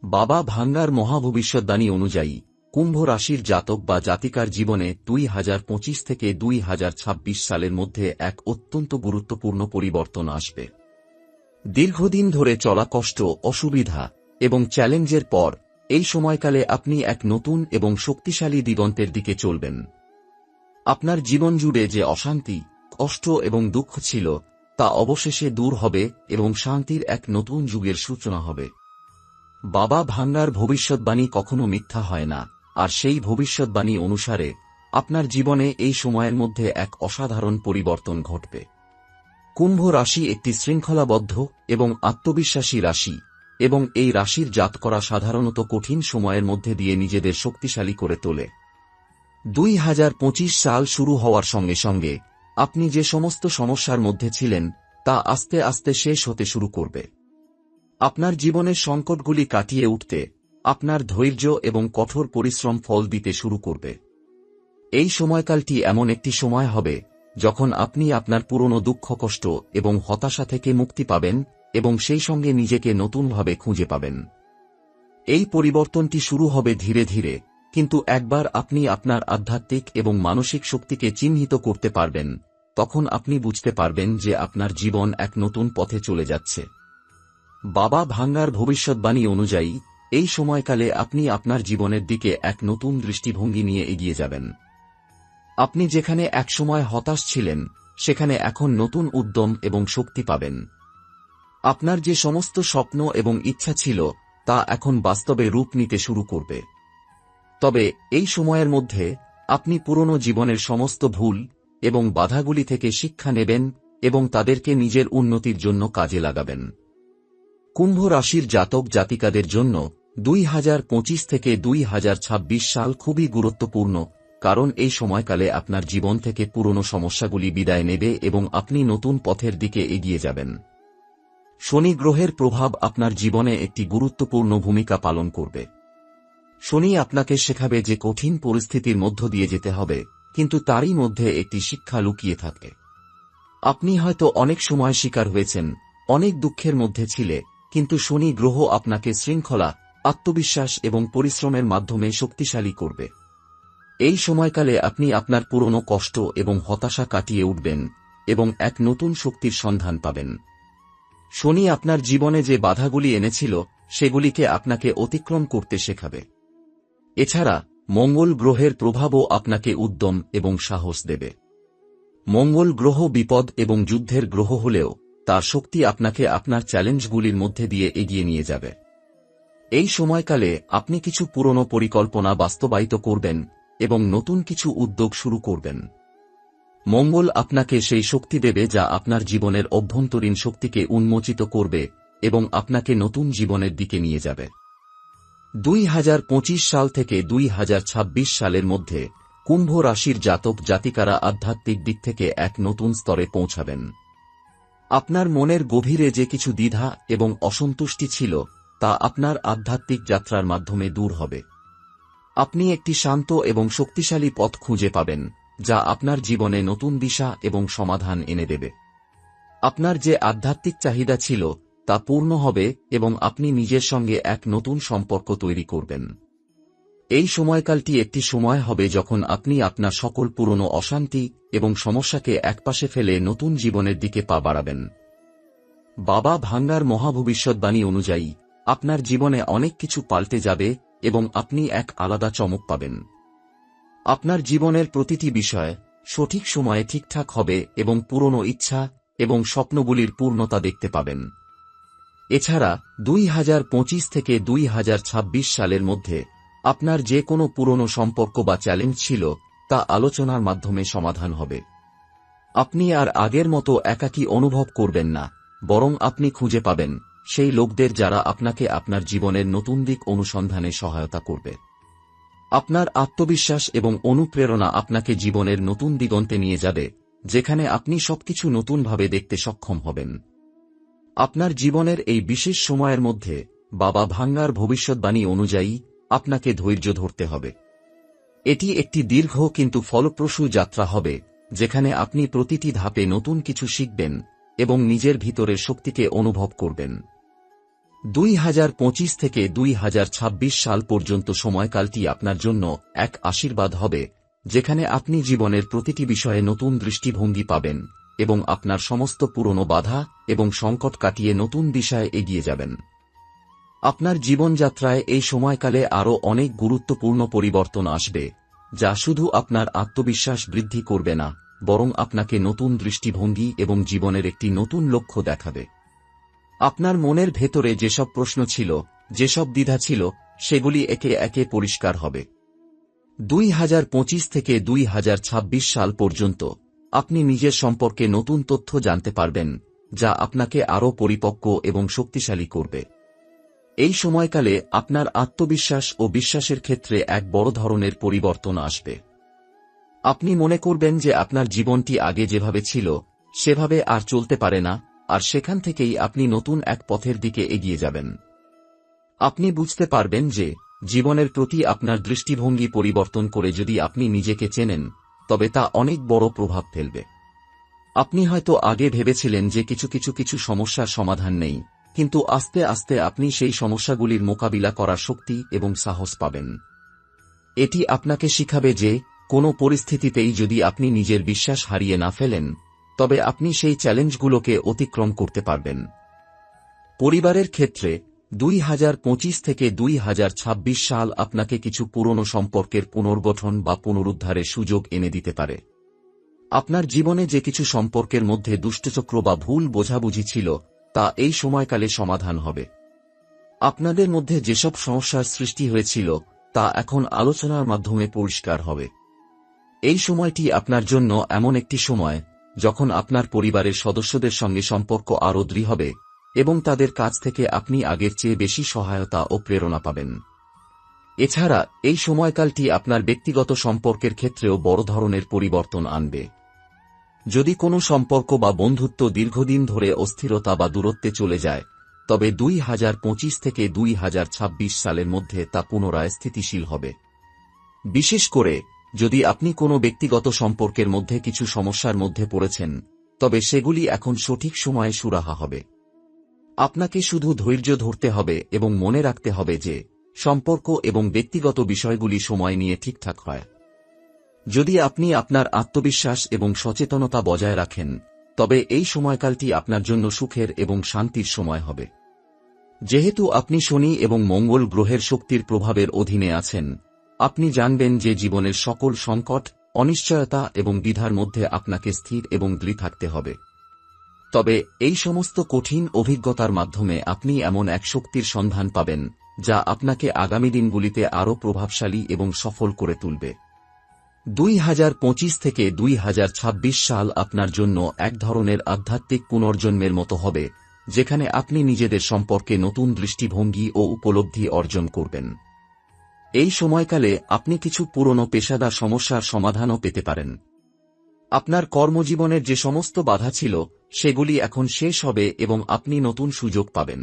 বাবা ভাঙ্গার মহাভবিষ্যদ্বাণী অনুযায়ী কুম্ভ রাশির জাতক বা জাতিকার জীবনে 2025 থেকে 2026 সালের মধ্যে এক অত্যন্ত গুরুত্বপূর্ণ পরিবর্তন আসবে। দীর্ঘদিন ধরে চলা কষ্ট, অসুবিধা এবং চ্যালেঞ্জের পর এই সময়কালে আপনি এক নতুন এবং শক্তিশালী দিগন্তের দিকে চলবেন। আপনার জীবন জুড়ে যে অশান্তি, কষ্ট এবং দুঃখ ছিল তা অবশেষে দূর হবে এবং শান্তির এক নতুন যুগের সূচনা হবে। বাবা ভাঙ্গার ভবিষ্যদ্বাণী কখনো মিথ্যা হয় না, আর সেই ভবিষ্যদ্বাণী অনুসারে আপনার জীবনে এই সময়ের মধ্যে এক অসাধারণ পরিবর্তন ঘটবে। কুম্ভ রাশি একটি শৃঙ্খলাবদ্ধ এবং আত্মবিশ্বাসী রাশি, এবং এই রাশির জাতকরা সাধারণত কঠিন সময়ের মধ্যে দিয়ে নিজেদের শক্তিশালী করে তোলে। 2025 সাল শুরু হওয়ার সঙ্গে সঙ্গে আপনি যে সমস্ত সমস্যার মধ্যে ছিলেন তা আস্তে আস্তে শেষ হতে শুরু করবে। আপনার জীবনের সংকটগুলি কাটিয়ে উঠতে আপনার ধৈর্য এবং কঠোর পরিশ্রম ফল দিতে শুরু করবে। এই সময়কালটি এমন একটি সময় হবে যখন আপনি আপনার পুরনো দুঃখ, কষ্ট এবং হতাশা থেকে মুক্তি পাবেন এবং সেই সঙ্গে নিজেকে নতুনভাবে খুঁজে পাবেন। এই পরিবর্তনটি শুরু হবে ধীরে ধীরে, কিন্তু একবার আপনি আপনার আধ্যাত্মিক এবং মানসিক শক্তিকে চিহ্নিত করতে পারবেন, তখন আপনি বুঝতে পারবেন যে আপনার জীবন এক নতুন পথে চলে যাচ্ছে। বাবা ভাঙ্গার ভবিষ্যদ্বাণী অনুযায়ী এই সময়কালে আপনি আপনার জীবনের দিকে এক নতুন দৃষ্টিভঙ্গি নিয়ে এগিয়ে যাবেন। আপনি যেখানে একসময় হতাশ ছিলেন সেখানে এখন নতুন উদ্যম এবং শক্তি পাবেন। আপনার যে সমস্ত স্বপ্ন এবং ইচ্ছা ছিল তা এখন বাস্তবে রূপ নিতে শুরু করবে। তবে এই সময়ের মধ্যে আপনি পুরনো জীবনের সমস্ত ভুল এবং বাধাগুলি থেকে শিক্ষা নেবেন এবং তাদেরকে নিজের উন্নতির জন্য কাজে লাগাবেন। কুম্ভ রাশির জাতক জাতিকাদের জন্য 2025 থেকে 2026 সাল খুবই গুরুত্বপূর্ণ, কারণ এই সময়কালে আপনার জীবন থেকে পুরনো সমস্যাগুলি বিদায় নেবে এবং আপনি নতুন পথের দিকে এগিয়ে যাবেন। শনি গ্রহের প্রভাব আপনার জীবনে একটি গুরুত্বপূর্ণ ভূমিকা পালন করবে। শনি আপনাকে শেখাবে যে কঠিন পরিস্থিতির মধ্য দিয়ে যেতে হবে, কিন্তু তারই মধ্যে একটি শিক্ষা লুকিয়ে থাকে। আপনি হয়তো অনেক সময় শিকার হয়েছেন, অনেক দুঃখের মধ্যে ছিলে, কিন্তু শনি গ্রহ আপনাকে শৃঙ্খলা, আত্মবিশ্বাস এবং পরিশ্রমের মাধ্যমে শক্তিশালী করবে। এই সময়কালে আপনি আপনার পুরনো কষ্ট এবং হতাশা কাটিয়ে উঠবেন এবং এক নতুন শক্তির সন্ধান পাবেন। শনি আপনার জীবনে যে বাধাগুলি এনেছিল সেগুলিকে আপনাকে অতিক্রম করতে শেখাবে। এছাড়া মঙ্গল গ্রহের প্রভাবও আপনাকে উদ্যম এবং সাহস দেবে। মঙ্গল গ্রহ বিপদ এবং যুদ্ধের গ্রহ হলেও তার শক্তি আপনাকে আপনার চ্যালেঞ্জগুলির মধ্যে দিয়ে এগিয়ে নিয়ে যাবে। এই সময়কালে আপনি কিছু পুরনো পরিকল্পনা বাস্তবায়িত করবেন এবং নতুন কিছু উদ্যোগ শুরু করবেন। মঙ্গল আপনাকে সেই শক্তি দেবে যা আপনার জীবনের অভ্যন্তরীণ শক্তিকে উন্মোচিত করবে এবং আপনাকে নতুন জীবনের দিকে নিয়ে যাবে। 2025 সাল থেকে 2026 সালের মধ্যে কুম্ভ রাশির জাতক জাতিকারা আধ্যাত্মিক দিক থেকে এক নতুন স্তরে পৌঁছাবেন। আপনার মনের গভীরে যে কিছু দ্বিধা এবং অসন্তুষ্টি ছিল তা আপনার আধ্যাত্মিক যাত্রার মাধ্যমে দূর হবে। আপনি একটি শান্ত এবং শক্তিশালী পথ খুঁজে পাবেন যা আপনার জীবনে নতুন দিশা এবং সমাধান এনে দেবে। আপনার যে আধ্যাত্মিক চাহিদা ছিল তা পূর্ণ হবে এবং আপনি নিজের সঙ্গে এক নতুন সম্পর্ক তৈরি করবেন। এই সময়কালটি একটি সময় হবে যখন আপনি আপনার সকল পুরনো অশান্তি এবং সমস্যাকে একপাশে ফেলে নতুন জীবনের দিকে পা বাড়াবেন। বাবা ভাঙ্গার মহাভবিষ্যদ্বাণী অনুযায়ী আপনার জীবনে অনেক কিছু পাল্টে যাবে এবং আপনি এক আলাদা চমক পাবেন। আপনার জীবনের প্রতিটি বিষয় সঠিক সময়ে ঠিকঠাক হবে এবং পুরনো ইচ্ছা এবং স্বপ্নগুলির পূর্ণতা দেখতে পাবেন। এছাড়া 2025 থেকে 2026 সালের মধ্যে আপনার যে কোনো পুরনো সম্পর্ক বা চ্যালেঞ্জ ছিল তা আলোচনার মাধ্যমে সমাধান হবে। আপনি আর আগের মতো একাকী অনুভব করবেন না, বরং আপনি খুঁজে পাবেন সেই লোকদের যারা আপনাকে আপনার জীবনের নতুন দিক অনুসন্ধানে সহায়তা করবে। আপনার আত্মবিশ্বাস এবং অনুপ্রেরণা আপনাকে জীবনের নতুন দিগন্তে নিয়ে যাবে, যেখানে আপনি সবকিছু নতুনভাবে দেখতে সক্ষম হবেন। আপনার জীবনের এই বিশেষ সময়ের মধ্যে বাবা ভাঙ্গার ভবিষ্যদ্বাণী অনুযায়ী আপনাকে ধৈর্য ধরতে হবে। এটি একটি দীর্ঘ কিন্তু ফলপ্রসূ যাত্রা হবে, যেখানে আপনি প্রতিটি ধাপে নতুন কিছু শিখবেন এবং নিজের ভিতরের শক্তিকে অনুভব করবেন। 2025 থেকে 2026 সাল পর্যন্ত সময়কালটি আপনার জন্য এক আশীর্বাদ হবে, যেখানে আপনি জীবনের প্রতিটি বিষয়ে নতুন দৃষ্টিভঙ্গি পাবেন এবং আপনার সমস্ত পুরনো বাধা এবং সংকট কাটিয়ে নতুন দিশায় এগিয়ে যাবেন। আপনার জীবনযাত্রায় এই সময়কালে আরও অনেক গুরুত্বপূর্ণ পরিবর্তন আসবে, যা শুধু আপনার আত্মবিশ্বাস বৃদ্ধি করবে না, বরং আপনাকে নতুন দৃষ্টিভঙ্গি এবং জীবনের একটি নতুন লক্ষ্য দেখাবে। আপনার মনের ভেতরে যেসব প্রশ্ন ছিল, যেসব দ্বিধা ছিল, সেগুলি একে একে পরিষ্কার হবে। 2025 থেকে 2026 সাল পর্যন্ত আপনি নিজের সম্পর্কে নতুন তথ্য জানতে পারবেন, যা আপনাকে আরও পরিপক্ব এবং শক্তিশালী করবে। এই সময়কালে আপনার আত্মবিশ্বাস ও বিশ্বাসের ক্ষেত্রে এক বড় ধরনের পরিবর্তন আসবে। আপনি মনে করবেন যে আপনার জীবনটি আগে যেভাবে ছিল সেভাবে আর চলতে পারে না, আর সেখান থেকেই আপনি নতুন এক পথের দিকে এগিয়ে যাবেন। আপনি বুঝতে পারবেন যে জীবনের প্রতি আপনার দৃষ্টিভঙ্গি পরিবর্তন করে যদি আপনি নিজেকে চেনেন, তবে তা অনেক বড় প্রভাব ফেলবে। আপনি হয়তো আগে ভেবেছিলেন যে কিছু সমস্যার সমাধান নেই, কিন্তু আস্তে আস্তে আপনি সেই সমস্যাগুলির মোকাবিলা করার শক্তি এবং সাহস পাবেন। এটি আপনাকে শিখাবে যে কোনো পরিস্থিতিতেই যদি আপনি নিজের বিশ্বাস হারিয়ে না ফেলেন, তবে আপনি সেই চ্যালেঞ্জগুলোকে অতিক্রম করতে পারবেন। পরিবারের ক্ষেত্রে 2025 থেকে 2026 সাল আপনাকে কিছু পুরনো সম্পর্কের পুনর্গঠন বা পুনরুদ্ধারের সুযোগ এনে দিতে পারে। আপনার জীবনে যে কিছু সম্পর্কের মধ্যে দুষ্টচক্র বা ভুল বোঝাবুঝি ছিল, তা এই সময়কালে সমাধান হবে। আপনাদের মধ্যে যেসব সমস্যার সৃষ্টি হয়েছিল, তা এখন আলোচনার মাধ্যমে পরিষ্কার হবে। এই সময়টি আপনার জন্য এমন একটি সময় যখন আপনার পরিবারের সদস্যদের সঙ্গে সম্পর্ক আরও দৃঢ় হবে এবং তাদের কাছ থেকে আপনি আগের চেয়ে বেশি সহায়তা ও প্রেরণা পাবেন। এছাড়া এই সময়কালটি আপনার ব্যক্তিগত সম্পর্কের ক্ষেত্রেও বড় ধরনের পরিবর্তন আনবে। যদি কোনো সম্পর্ক বা বন্ধুত্ব দীর্ঘদিন ধরে অস্থিরতা বা দূরত্বে চলে যায়, তবে 2025 থেকে 2026 সালের মধ্যে তা পুনরায় স্থিতিশীল হবে। বিশেষ করে যদি আপনি কোনো ব্যক্তিগত সম্পর্কের মধ্যে কিছু সমস্যার মধ্যে পড়েছেন, তবে সেগুলি এখন সঠিক সময়ে সুরাহা হবে। আপনাকে শুধু ধৈর্য ধরতে হবে এবং মনে রাখতে হবে যে সম্পর্ক এবং ব্যক্তিগত বিষয়গুলি সময় নিয়ে ঠিকঠাক হয়। যদি আপনি আপনার আত্মবিশ্বাস এবং সচেতনতা বজায় রাখেন, তবে এই সময়কালটি আপনার জন্য সুখের এবং শান্তির সময় হবে। যেহেতু আপনি শনি এবং মঙ্গল গ্রহের শক্তির প্রভাবের অধীনে আছেন, আপনি জানবেন যে জীবনের সকল সংকট, অনিশ্চয়তা এবং দ্বিধার মধ্যে আপনাকে স্থির এবং দৃঢ় থাকতে হবে। তবে এই সমস্ত কঠিন অভিজ্ঞতার মাধ্যমে আপনি এমন এক শক্তির সন্ধান পাবেন যা আপনাকে আগামী দিনগুলিতে আরও প্রভাবশালী এবং সফল করে তুলবে। 2025 থেকে 2026 সাল আপনার জন্য এক ধরনের আধ্যাত্মিক পুনর্জন্মের মতো হবে, যেখানে আপনি নিজেদের সম্পর্কে নতুন দৃষ্টিভঙ্গি ও উপলব্ধি অর্জন করবেন। এই সময়কালে আপনি কিছু পুরনো পেশাদার সমস্যার সমাধানও পেতে পারেন। আপনার কর্মজীবনের যে সমস্ত বাধা ছিল, সেগুলি এখন শেষ হবে এবং আপনি নতুন সুযোগ পাবেন।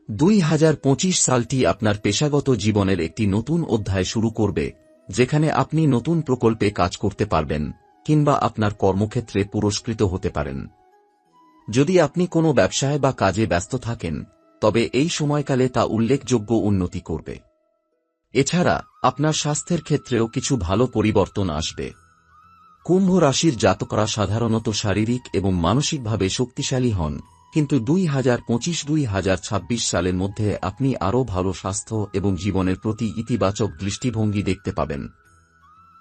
2025 সালটি আপনার পেশাগত জীবনের একটি নতুন অধ্যায় শুরু করবে, যেখানে আপনি নতুন প্রকল্পে কাজ করতে পারবেন কিংবা আপনার কর্মক্ষেত্রে পুরস্কৃত হতে পারেন। যদি আপনি কোনো ব্যবসায় বা কাজে ব্যস্ত থাকেন, তবে এই সময়কালে তা উল্লেখযোগ্য উন্নতি করবে। এছাড়া আপনার স্বাস্থ্যের ক্ষেত্রেও কিছু ভালো পরিবর্তন আসবে। কুম্ভ রাশির জাতকরা সাধারণত শারীরিক এবং মানসিকভাবে শক্তিশালী হন, কিন্তু 2025-2026 সালের মধ্যে আপনি আরও ভালো স্বাস্থ্য এবং জীবনের প্রতি ইতিবাচক দৃষ্টিভঙ্গি দেখতে পাবেন।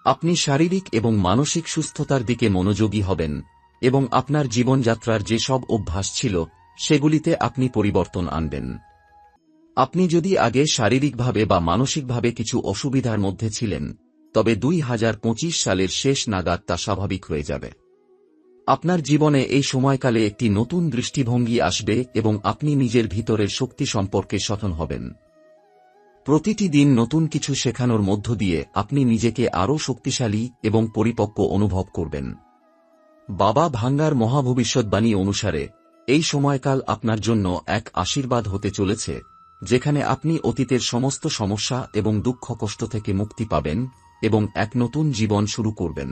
আপনি শারীরিক এবং মানসিক সুস্থতার দিকে মনোযোগী হবেন এবং আপনার জীবনযাত্রার যে সব অভ্যাস ছিল, সেগুলিতে আপনি পরিবর্তন আনবেন। আপনি যদি আগে শারীরিকভাবে বা মানসিকভাবে কিছু অসুবিধার মধ্যে ছিলেন, তবে 2025 সালের শেষ নাগাদ তা স্বাভাবিক হয়ে যাবে। আপনার জীবনে এই সময়কালে একটি নতুন দৃষ্টিভঙ্গি আসবে এবং আপনি নিজের ভিতরের শক্তি সম্পর্কে সচেতন হবেন। প্রতিটি দিন নতুন কিছু শেখানোর মধ্য দিয়ে আপনি নিজেকে আরও শক্তিশালী এবং পরিপক্ব অনুভব করবেন। বাবা ভাঙ্গার মহাভবিষ্যৎবাণী অনুসারে এই সময়কাল আপনার জন্য এক আশীর্বাদ হতে চলেছে, যেখানে আপনি অতীতের সমস্ত সমস্যা এবং দুঃখ কষ্ট থেকে মুক্তি পাবেন এবং এক নতুন জীবন শুরু করবেন।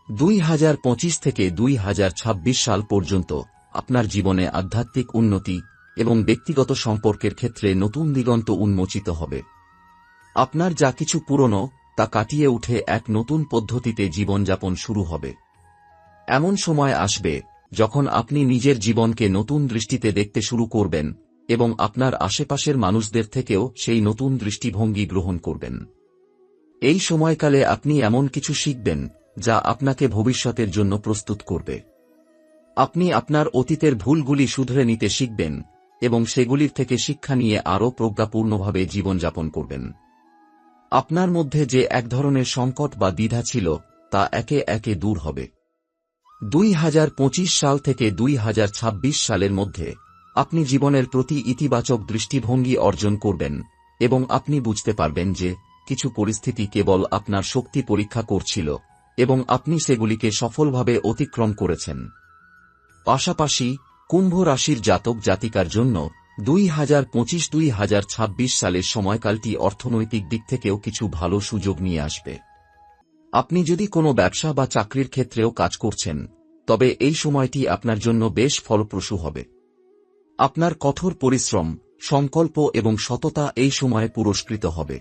2025 থেকে 2026 সাল পর্যন্ত আপনার জীবনে আধ্যাত্মিক উন্নতি এবং ব্যক্তিগত সম্পর্কের ক্ষেত্রে নতুন দিগন্ত উন্মোচিত হবে। আপনার যা কিছু পুরনো তা কাটিয়ে উঠে এক নতুন পদ্ধতিতে জীবনযাপন শুরু হবে। এমন সময় আসবে যখন আপনি নিজের জীবনকে নতুন দৃষ্টিতে দেখতে শুরু করবেন এবং আপনার আশেপাশের মানুষদের থেকেও সেই নতুন দৃষ্টিভঙ্গি গ্রহণ করবেন। এই সময়কালে আপনি এমন কিছু শিখবেন যা আপনাকে ভবিষ্যতের জন্য প্রস্তুত করবে। আপনি আপনার অতীতের ভুলগুলি শুধরে নিতে শিখবেন এবং সেগুলির থেকে শিক্ষা নিয়ে আরও প্রজ্ঞাপূর্ণভাবে জীবনযাপন করবেন। আপনার মধ্যে যে এক ধরনের সংকট বা দ্বিধা ছিল তা একে একে দূর হবে। 2025 সাল থেকে 2026 সালের মধ্যে আপনি জীবনের প্রতি ইতিবাচক দৃষ্টিভঙ্গি অর্জন করবেন এবং আপনি বুঝতে পারবেন যে কিছু পরিস্থিতি কেবল আপনার শক্তি পরীক্ষা করছিল এবং আপনি সেগুলিকে সফলভাবে অতিক্রম করেছেন। পাশাপাশি কুম্ভ রাশির জাতক জাতিকার জন্য 2025-2026 সালের সময়কালটি অর্থনৈতিক দিক থেকেও কিছু ভালো সুযোগ নিয়ে আসবে। আপনি যদি কোনো ব্যবসা বা চাকরির ক্ষেত্রেও কাজ করছেন তবে এই সময়টি আপনার জন্য বেশ ফলপ্রসূ হবে। আপনার কঠোর পরিশ্রম, সংকল্প এবং সততা এই সময়ে পুরস্কৃত হবে।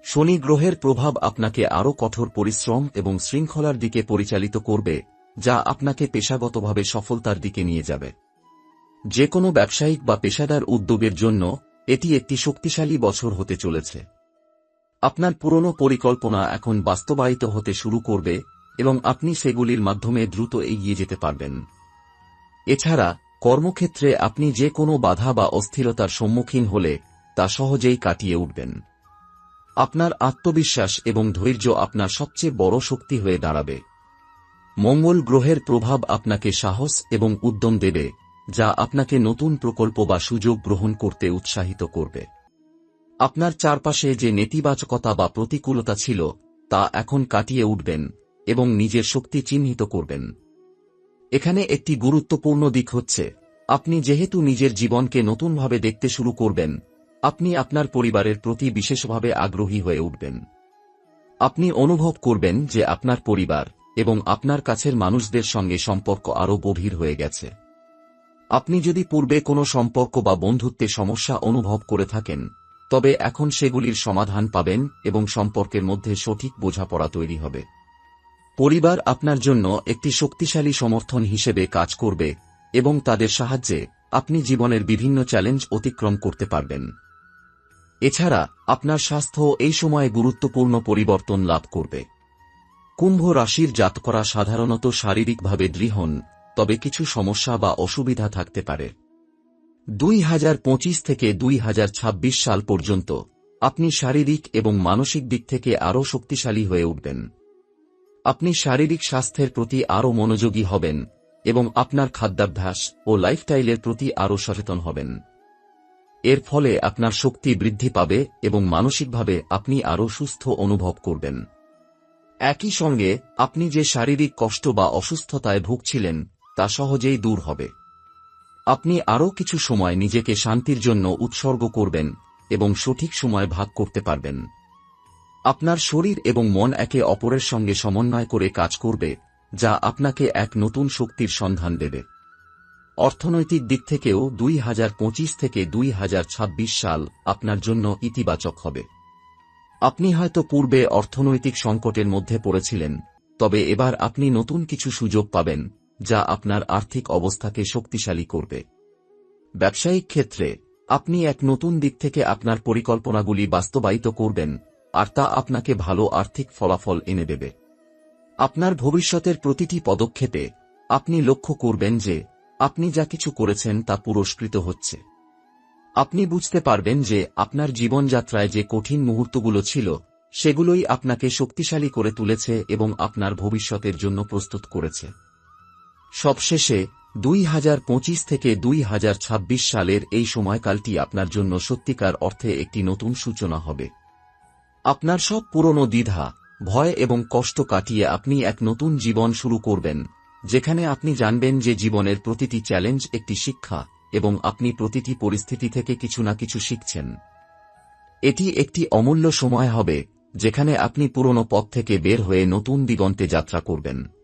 শনি গ্রহের প্রভাব আপনাকে আরও কঠোর পরিশ্রম এবং শৃঙ্খলার দিকে পরিচালিত করবে, যা আপনাকে পেশাগতভাবে সফলতার দিকে নিয়ে যাবে। যে কোনো ব্যবসায়িক বা পেশাদার উদ্যোগের জন্য এটি একটি শক্তিশালী বছর হতে চলেছে। আপনার পুরনো পরিকল্পনা এখন বাস্তবায়িত হতে শুরু করবে এবং আপনি সেগুলির মাধ্যমে দ্রুত এগিয়ে যেতে পারবেন। এছাড়া কর্মক্ষেত্রে আপনি যে কোনো বাধা বা অস্থিরতার সম্মুখীন হলে তা সহজেই কাটিয়ে উঠবেন। আপনার আত্মবিশ্বাস এবং ধৈর্য আপনার সবচেয়ে বড় শক্তি হয়ে দাঁড়াবে। মঙ্গল গ্রহের প্রভাব আপনাকে সাহস এবং উদ্যম দেবে, যা আপনাকে নতুন প্রকল্প বা সুযোগ গ্রহণ করতে উৎসাহিত করবে। আপনার চারপাশে যে নেতিবাচকতা বা প্রতিকূলতা ছিল তা এখন কাটিয়ে উঠবেন এবং নিজের শক্তি চিহ্নিত করবেন। এখানে একটি গুরুত্বপূর্ণ দিক হচ্ছে, আপনি যেহেতু নিজের জীবনকে নতুনভাবে দেখতে শুরু করবেন, আপনি আপনার পরিবারের প্রতি বিশেষভাবে আগ্রহী হয়ে উঠবেন। আপনি অনুভব করবেন যে আপনার পরিবার এবং আপনার কাছের মানুষদের সঙ্গে সম্পর্ক আরও গভীর হয়ে গেছে। আপনি যদি পূর্বে কোনো সম্পর্ক বা বন্ধুত্বে সমস্যা অনুভব করে থাকেন, তবে এখন সেগুলির সমাধান পাবেন এবং সম্পর্কের মধ্যে সঠিক বোঝাপড়া তৈরি হবে। পরিবার আপনার জন্য একটি শক্তিশালী সমর্থন হিসেবে কাজ করবে এবং তাদের সাহায্যে আপনি জীবনের বিভিন্ন চ্যালেঞ্জ অতিক্রম করতে পারবেন। এছাড়া আপনার স্বাস্থ্য এই সময়ে গুরুত্বপূর্ণ পরিবর্তন লাভ করবে। কুম্ভ রাশির জাতকরা সাধারণত শারীরিকভাবে দৃঢ় হন, তবে কিছু সমস্যা বা অসুবিধা থাকতে পারে। 2025 থেকে 2026 সাল পর্যন্ত আপনি শারীরিক এবং মানসিক দিক থেকে আরও শক্তিশালী হয়ে উঠবেন। আপনি শারীরিক স্বাস্থ্যের প্রতি আরও মনোযোগী হবেন এবং আপনার খাদ্যাভ্যাস ও লাইফস্টাইলের প্রতি আরও সচেতন হবেন। এর ফলে আপনার শক্তি বৃদ্ধি পাবে এবং মানসিকভাবে আপনি আরও সুস্থ অনুভব করবেন। একই সঙ্গে আপনি যে শারীরিক কষ্ট বা অসুস্থতায় ভুগছিলেন তা সহজেই দূর হবে। আপনি আরও কিছু সময় নিজেকে শান্তির জন্য উৎসর্গ করবেন এবং সঠিক সময় ভাগ করতে পারবেন। আপনার শরীর এবং মন একে অপরের সঙ্গে সমন্বয় করে কাজ করবে, যা আপনাকে এক নতুন শক্তির সন্ধান দেবে। অর্থনৈতিক দিক থেকেও 2025 থেকে 2026 সাল আপনার জন্য ইতিবাচক হবে। আপনি হয়তো পূর্বে অর্থনৈতিক সংকটের মধ্যে পড়েছিলেন, তবে এবার আপনি নতুন কিছু সুযোগ পাবেন যা আপনার আর্থিক অবস্থাকে শক্তিশালী করবে। ব্যবসায়িক ক্ষেত্রে আপনি এক নতুন দিক থেকে আপনার পরিকল্পনাগুলি বাস্তবায়িত করবেন, আর তা আপনাকে ভালো আর্থিক ফলাফল এনে দেবে। আপনার ভবিষ্যতের প্রতিটি পদক্ষেপে আপনি লক্ষ্য করবেন যে আপনি যা কিছু করেছেন তা পুরস্কৃত হচ্ছে। আপনি বুঝতে পারবেন যে আপনার জীবনযাত্রায় যে কঠিন মুহূর্তগুলো ছিল সেগুলোই আপনাকে শক্তিশালী করে তুলেছে এবং আপনার ভবিষ্যতের জন্য প্রস্তুত করেছে। সবশেষে 2025 থেকে 2026 সালের এই সময়কালটি আপনার জন্য সত্যিকার অর্থে একটি নতুন সূচনা হবে। আপনার সব পুরনো দ্বিধা, ভয় এবং কষ্ট কাটিয়ে আপনি এক নতুন জীবন শুরু করবেন, যেখানে আপনি জানবেন যে জীবনের প্রতিটি চ্যালেঞ্জ একটি শিক্ষা এবং আপনি প্রতিটি পরিস্থিতি থেকে কিছু না কিছু শিখছেন। এটি একটি অমূল্য সময় হবে যেখানে আপনি পুরনো পথ থেকে বের হয়ে নতুন দিগন্তে যাত্রা করবেন।